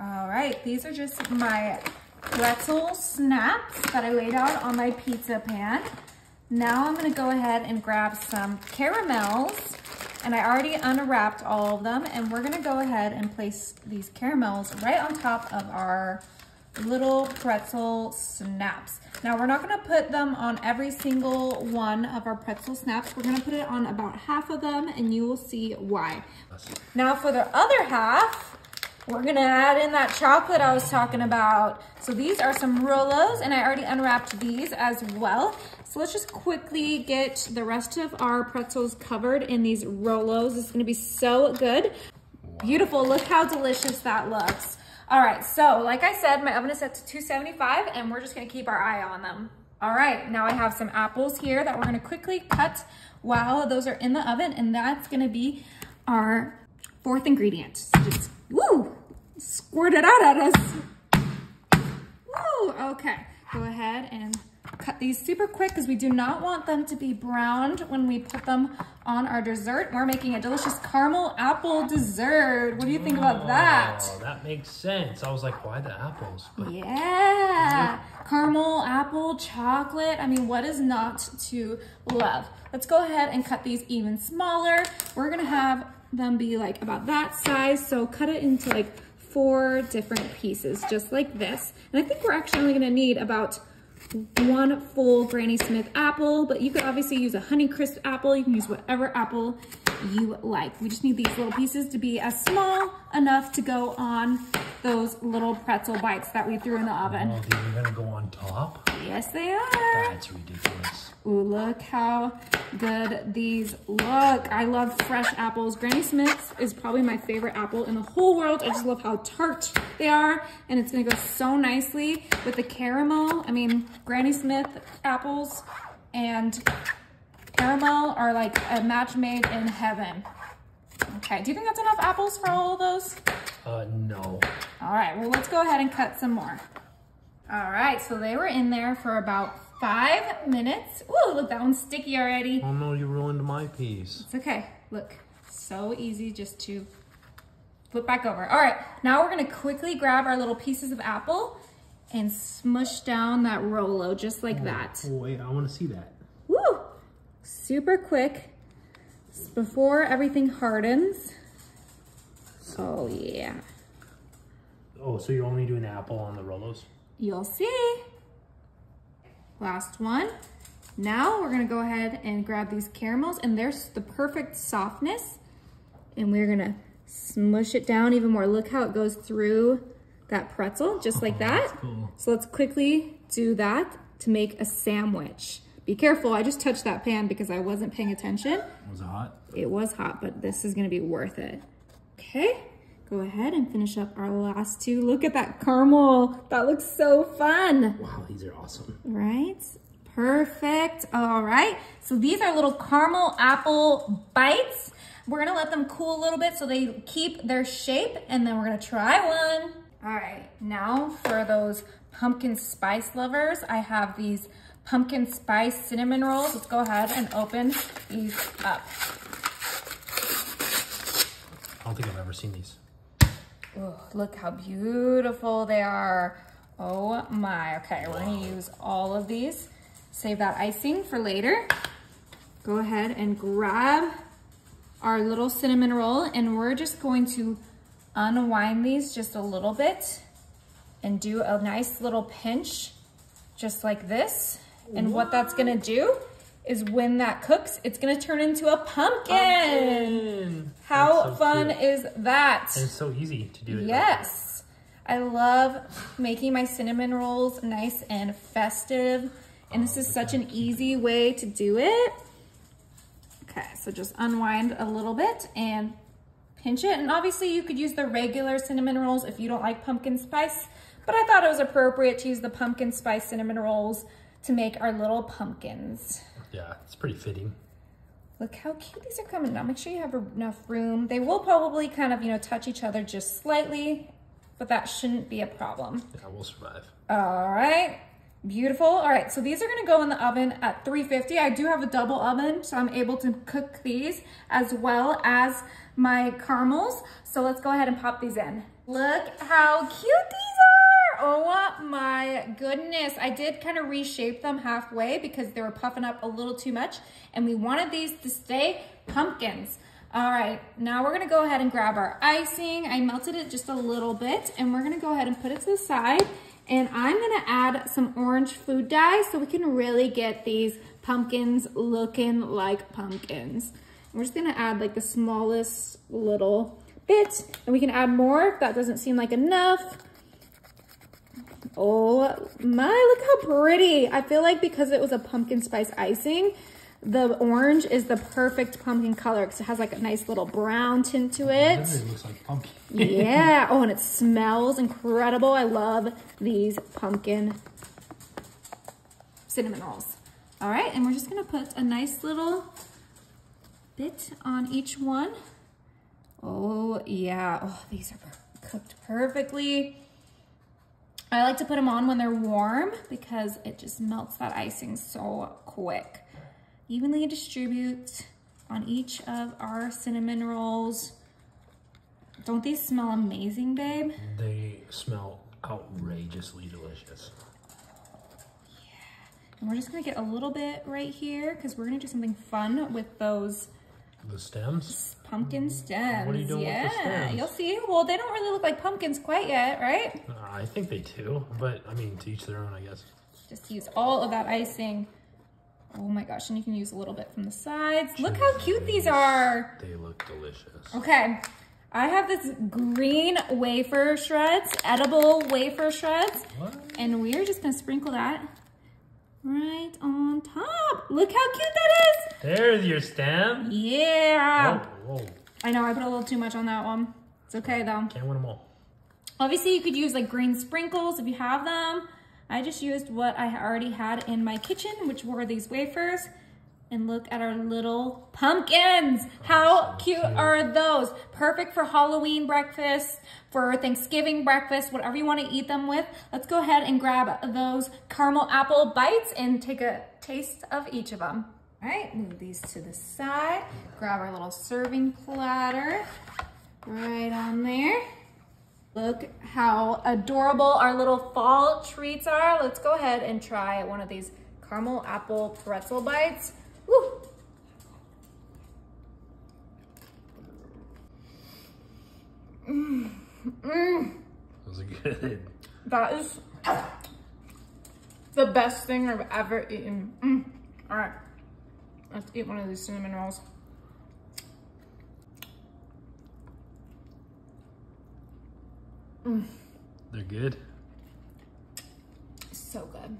All right, these are just my pretzel snaps that I laid out on my pizza pan. Now I'm gonna go ahead and grab some caramels, and I already unwrapped all of them, and we're gonna go ahead and place these caramels right on top of our little pretzel snaps. Now we're not gonna put them on every single one of our pretzel snaps. We're gonna put it on about half of them, and you will see why. Now for the other half, we're gonna add in that chocolate I was talking about. So these are some Rolos, and I already unwrapped these as well. So let's just quickly get the rest of our pretzels covered in these Rolos. It's gonna be so good. Beautiful, look how delicious that looks. All right, so like I said, my oven is set to 275, and we're just gonna keep our eye on them. All right, now I have some apples here that we're gonna quickly cut while those are in the oven, and that's gonna be our fourth ingredient. So just, woo, squirt it out at us. Woo, okay, go ahead and cut these super quick because we do not want them to be browned when we put them on our dessert. We're making a delicious caramel apple dessert. What do you think about that? Oh, that makes sense. I was like, why the apples? But yeah, caramel, apple, chocolate. I mean, what is not to love? Let's go ahead and cut these even smaller. We're gonna have them be like about that size. So cut it into like 4 different pieces, just like this. And I think we're actually only gonna need about 1 full Granny Smith apple, but you could obviously use a Honeycrisp apple. You can use whatever apple you like. We just need these little pieces to be as small enough to go on those little pretzel bites that we threw in the oven. oh, these are gonna go on top? Yes, they are. That's ridiculous. Ooh, look how good these look. I love fresh apples. Granny Smith's is probably my favorite apple in the whole world. I just love how tart they are, and it's gonna go so nicely with the caramel. I mean, Granny Smith apples and caramel are like a match made in heaven. Okay, do you think that's enough apples for all of those? No. All right, well, let's go ahead and cut some more. All right, so they were in there for about 5 minutes. Ooh, look, that one's sticky already. Oh no, you ruined my piece. It's okay. Look, so easy just to flip back over. All right, now we're gonna quickly grab our little pieces of apple and smush down that Rolo just like that. Oh wait, I wanna see that. Woo! Super quick before everything hardens. Oh yeah. Oh, so you're only doing the apple on the Rolos? You'll see. Last one. Now we're gonna go ahead and grab these caramels, and there's the perfect softness, and we're gonna smush it down even more. Look how it goes through that pretzel, just like that. That's cool. So let's quickly do that to make a sandwich. Be careful, I just touched that pan because I wasn't paying attention. Was it hot? It was hot, but this is gonna be worth it. Okay, go ahead and finish up our last 2. Look at that caramel. That looks so fun. Wow, these are awesome. Right? Perfect. All right. So these are little caramel apple bites. We're going to let them cool a little bit so they keep their shape, and then we're going to try one. All right. Now for those pumpkin spice lovers, I have these pumpkin spice cinnamon rolls. Let's go ahead and open these up. I don't think I've ever seen these. Oh, look how beautiful they are. Oh my. Okay, we're gonna use all of these. Save that icing for later. Go ahead and grab our little cinnamon roll, and we're just going to unwind these just a little bit and do a nice little pinch just like this. And what that's gonna do is when that cooks, it's gonna turn into a pumpkin. How so fun cute. Is that? And it's so easy to do it. Yes. I love making my cinnamon rolls nice and festive. And this is such an easy way to do it. Okay, so just unwind a little bit and pinch it. And obviously you could use the regular cinnamon rolls if you don't like pumpkin spice, but I thought it was appropriate to use the pumpkin spice cinnamon rolls to make our little pumpkins. Yeah, it's pretty fitting. Look how cute these are coming out. Make sure you have enough room. They will probably kind of, touch each other just slightly, but that shouldn't be a problem. Yeah, we'll survive. All right. Beautiful. All right, so these are gonna go in the oven at 350. I do have a double oven, so I'm able to cook these as well as my caramels. So let's go ahead and pop these in. Look how cute these are. Oh my goodness. I did kind of reshape them halfway because they were puffing up a little too much, and we wanted these to stay pumpkins. All right, now we're gonna go ahead and grab our icing. I melted it just a little bit, and we're gonna go ahead and put it to the side. And I'm gonna add some orange food dye so we can really get these pumpkins looking like pumpkins. We're just gonna add like the smallest little bit, and we can add more if that doesn't seem like enough. Oh my, look how pretty. I feel like because it was a pumpkin spice icing, the orange is the perfect pumpkin color because it has like a nice little brown tint to it. It looks like pumpkin. Yeah. Oh, and it smells incredible. I love these pumpkin cinnamon rolls. All right, and we're just gonna put a nice little bit on each one. Oh yeah. Oh, these are cooked perfectly. I like to put them on when they're warm because it just melts that icing so quick. Evenly distribute on each of our cinnamon rolls. Don't these smell amazing, babe? They smell outrageously delicious. Yeah. And we're just gonna get a little bit right here because we're gonna do something fun with those. The stems? Pumpkin stems. What are you doing with the stems? You'll see. Well, they don't really look like pumpkins quite yet, right? I think they do, but I mean, to each their own, I guess. Just use all of that icing. Oh my gosh, and you can use a little bit from the sides. Look how cute these are. They look delicious. Okay, I have this green wafer shreds, edible wafer shreds. What? And we're just gonna sprinkle that right on top. Look how cute that is. There's your stem. Yeah. Whoa. I know, I put a little too much on that one. It's okay though. Can't win them all. Obviously you could use like green sprinkles if you have them. I just used what I already had in my kitchen, which were these wafers. And look at our little pumpkins. How cute are those? Perfect for Halloween breakfast, for Thanksgiving breakfast, whatever you want to eat them with. Let's go ahead and grab those caramel apple bites and take a taste of each of them. All right, move these to the side. Grab our little serving platter right on there. Look how adorable our little fall treats are. Let's go ahead and try one of these caramel apple pretzel bites. Woo. Those are good. That is the best thing I've ever eaten. All right, let's eat one of these cinnamon rolls. They're good. So good.